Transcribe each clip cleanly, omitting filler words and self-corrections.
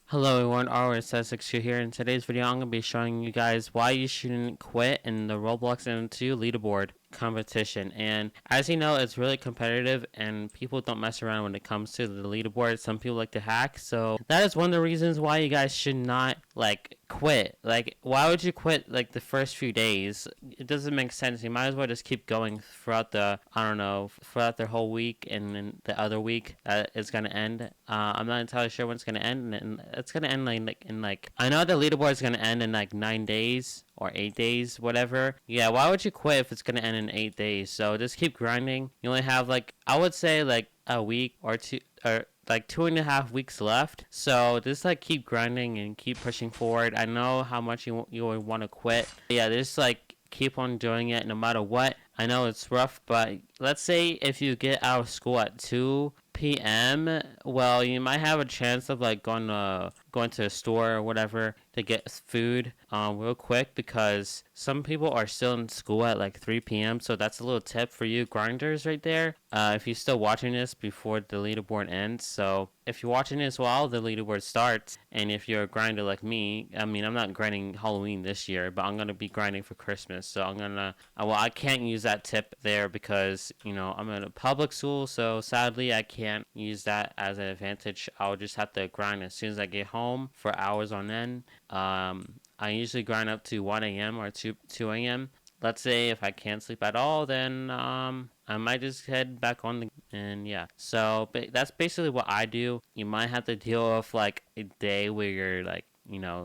Hello everyone, RSS62 here. In today's video, I'm going to be showing you guys why you shouldn't quit in the Roblox MM2 leaderboard competition. And as you know, it's really competitive and people don't mess around when it comes to the leaderboard. Some people like to hack, so that is one of the reasons why you guys should not quit. Why would you quit the first few days? It doesn't make sense. You might as well just keep going throughout throughout the whole week, and then the other week that is gonna end. I'm not entirely sure when it's gonna end, and it's gonna end I know the leaderboard is gonna end in 9 days or 8 days, whatever. Yeah, why would you quit if it's gonna end in 8 days? So just keep grinding. You only have I would say a week or two, or 2.5 weeks left. So just keep grinding and keep pushing forward. I know how much you would want to quit. But yeah, just keep on doing it no matter what. I know it's rough, but let's say if you get out of school at 2 p.m., well, you might have a chance of going to a store or whatever to get food real quick, because some people are still in school at 3 p.m. So that's a little tip for you grinders right there. If you're still watching this before the leaderboard ends. So if you're watching this while the leaderboard starts, and if you're a grinder like me, I mean, I'm not grinding Halloween this year, but I'm gonna be grinding for Christmas. So I can't use that tip there because I'm in a public school, so sadly I can't use that as an advantage. I'll just have to grind as soon as I get home for hours on end. I usually grind up to 1 a.m. or 2 a.m. Let's say if I can't sleep at all, then I might just head back on and yeah. So that's basically what I do. You might have to deal with a day where you're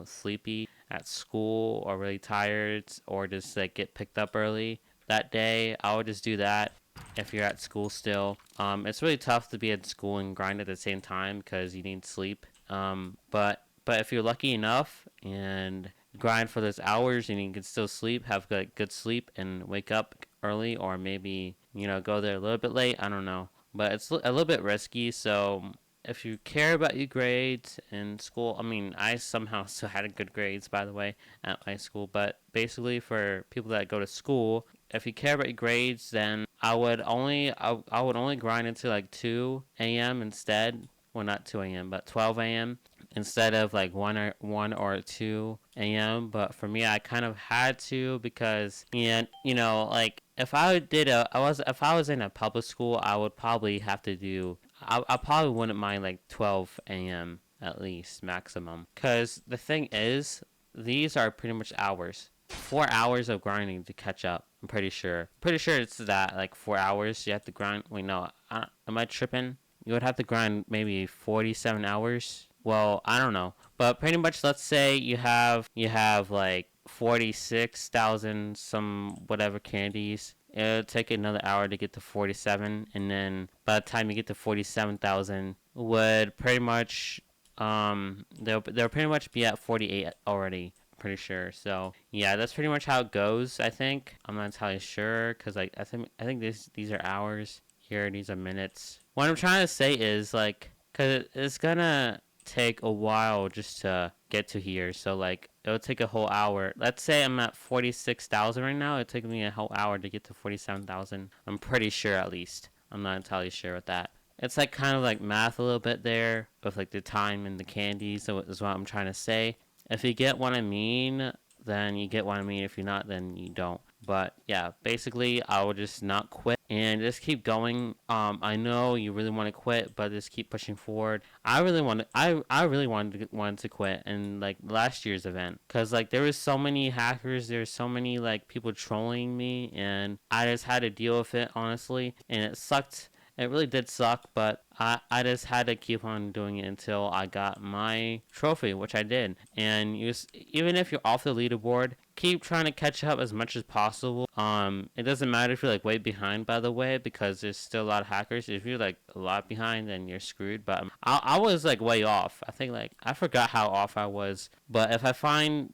sleepy at school or really tired, or just get picked up early that day. I would just do that if you're at school still. It's really tough to be at school and grind at the same time because you need sleep. But if you're lucky enough and grind for those hours and you can still sleep, have good sleep, and wake up early, or maybe go there a little bit late, I don't know, but it's a little bit risky. So if you care about your grades in school, I mean, I somehow still had good grades, by the way, at my school, but basically for people that go to school, if you care about your grades, then I would only grind into 2 a.m. instead. Well, not 2 a.m., but 12 a.m. instead of 1 or 2 a.m. But for me, I kind of had to, because if I was in a public school, I would probably have to do. I probably wouldn't mind 12 a.m. at least maximum. Because the thing is, these are pretty much hours. 4 hours of grinding to catch up. I'm pretty sure. Pretty sure it's that 4 hours you have to grind. Wait, no, am I tripping? You would have to grind maybe 47 hours. Well, I don't know, but pretty much, let's say you have 46,000 some whatever candies. It'll take another hour to get to 47, and then by the time you get to 47,000, would pretty much they'll pretty much be at 48 already. Pretty sure. So yeah, that's pretty much how it goes. I think I'm not entirely sure, because I think these are hours here. These are minutes. What I'm trying to say is because it's gonna take a while just to get to here. So it'll take a whole hour. Let's say I'm at 46,000 right now. It took me a whole hour to get to 47,000. I'm pretty sure, at least. I'm not entirely sure with that. It's kind of math a little bit there with the time and the candies. So is what I'm trying to say. If you get what I mean, then you get what I mean. If you're not, then you don't. But yeah, basically, I would just not quit and just keep going. I know you really want to quit, but just keep pushing forward. I really wanted to quit in last year's event, because there was so many hackers. There's so many people trolling me, and I just had to deal with it, honestly, and it sucked. It really did suck, but I just had to keep on doing it until I got my trophy, which I did. And even if you're off the leaderboard, keep trying to catch up as much as possible. It doesn't matter if you're way behind, by the way, because there's still a lot of hackers. If you're a lot behind, then you're screwed. But I was way off. I think I forgot how off I was. But if I find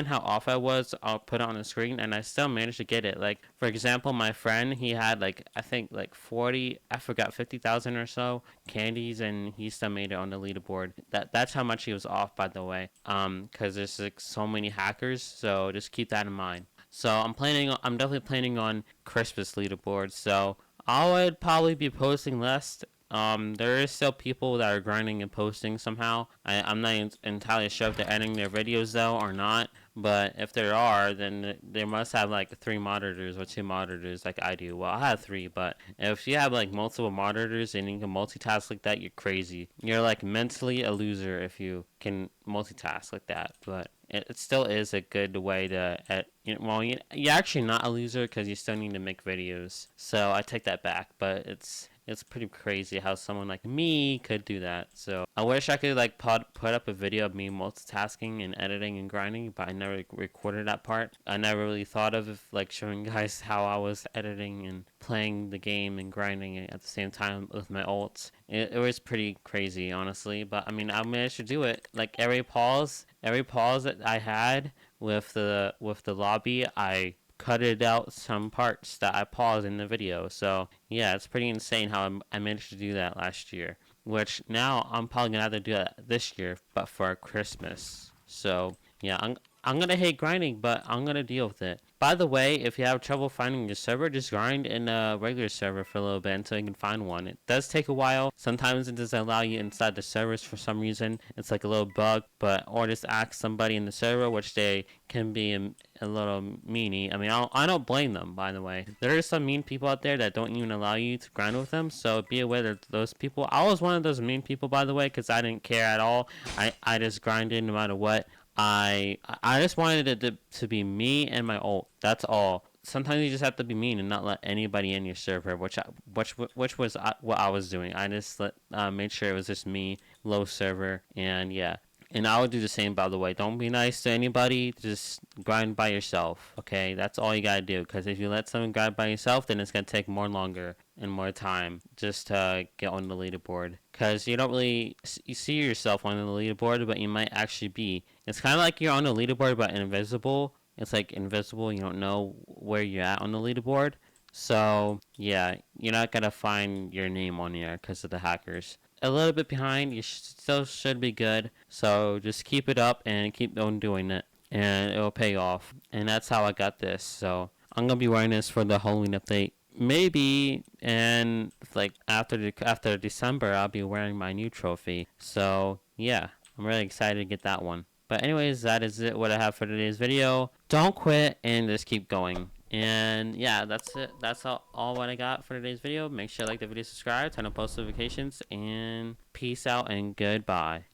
how off I was, I'll put it on the screen, and I still managed to get it. For example, my friend, he had I think 40, I forgot, 50,000 or so candies, and he still made it on the leaderboard. That's how much he was off, by the way. Because there's so many hackers, so just keep that in mind. So I'm definitely planning on Christmas leaderboard. So I would probably be posting less there is still people that are grinding and posting somehow. I'm not entirely sure if they're editing their videos though or not. But if there are, then they must have like 3 monitors or 2 monitors like I do. Well, I have 3, but if you have like multiple monitors and you can multitask like that, you're crazy. You're like mentally a loser if you can multitask like that. But it still is a good way to, well, you're actually not a loser because you still need to make videos. So I take that back, but it's pretty crazy how someone like me could do that. So I wish I could like put up a video of me multitasking and editing and grinding, but I never recorded that part. I never really thought of like showing guys how I was editing and playing the game and grinding at the same time with my ults. It was pretty crazy, honestly. But I mean, I managed to do it. Like every pause that I had with the lobby, I cutted out some parts that I paused in the video. So yeah, it's pretty insane how I managed to do that last year. Which now I'm probably gonna have to do that this year, but for Christmas. So yeah, I'm gonna hate grinding, but I'm gonna deal with it. By the way, if you have trouble finding your server, just grind in a regular server for a little bit until you can find one. It does take a while. Sometimes it doesn't allow you inside the servers for some reason. It's like a little bug, but or just ask somebody in the server, which they can be a little meanie. I mean, I don't blame them, by the way. There are some mean people out there that don't even allow you to grind with them, so be aware of those people. I was one of those mean people, by the way, because I didn't care at all. I just grinded no matter what. I just wanted it to be me and my ult. That's all. Sometimes you just have to be mean and not let anybody in your server, which was what I was doing. I just made sure it was just me, low server, and yeah. And I would do the same, by the way. Don't be nice to anybody. Just grind by yourself, okay? That's all you gotta do. Because if you let someone grind by yourself, then it's gonna take longer and more time just to get on the leaderboard. Because you don't really you see yourself on the leaderboard, but you might actually be. It's kind of like you're on the leaderboard, but invisible. It's like invisible. You don't know where you're at on the leaderboard. So, yeah, you're not gonna find your name on there because of the hackers. A little bit behind, you still should be good. So just keep it up and keep on doing it, and it'll pay off. And that's how I got this. So I'm gonna be wearing this for the Halloween update. Maybe, and like after December, I'll be wearing my new trophy. So yeah, I'm really excited to get that one. But anyways, that is it. What I have for today's video. Don't quit and just keep going. And yeah, that's it. That's all what I got for today's video. Make sure you like the video, subscribe, turn on post notifications, and peace out and goodbye.